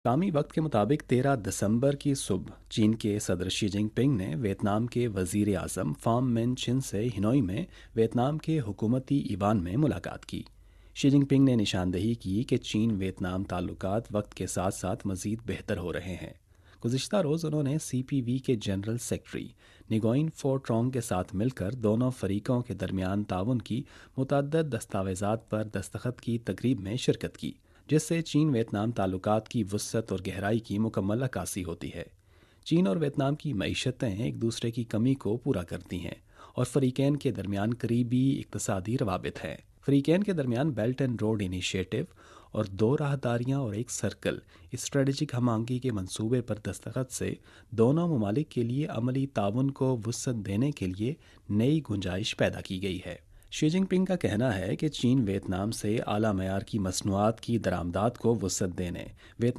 शामी वक्त के मुताबिक 13 दिसंबर की सुबह चीन के सदर शी जिनपिंग ने वियतनाम के वजीर आजम फाम मिन चिन से हिनोई में वियतनाम के हुकूमती ईवान में मुलाकात की। शी जिनपिंग ने निशानदेही की कि चीन वियतनाम ताल्लुकात वक्त के साथ साथ मज़ीद बेहतर हो रहे हैं। गुज़िश्ता रोज़ उन्होंने CPV के जनरल सेक्रेटरी निगोइन फोर्ट्रोंग के साथ मिलकर दोनों फरीकों के दरमियान ताउन की मुतअद्दिद दस्तावेज़ात पर दस्तखत की तकरीब में शिरकत की, जिससे चीन वियतनाम ताल्लुकात की वुसअत और गहराई की मुकम्मल अक्कासी होती है। चीन और वियतनाम की मईशतें एक दूसरे की कमी को पूरा करती हैं और फ़रीक़ैन के दरमियान करीबी इक़्तिसादी रवाबित हैं। फ़रीक़ैन के दरमियान बेल्ट एंड रोड इनिशिएटिव और 2 राहदारियाँ और एक सर्कल स्ट्रेटजिक हम आहंगी के मंसूबे पर दस्तखत से दोनों ममालिक के लिए अमली ताउन को वुसअत देने के लिए नई गुंजाइश पैदा की गई है। शी जिनपिंग का कहना है कि चीन वियतनाम से आला मयार की मसनूआत की दरामदात को वुसअत देने, वियतनाम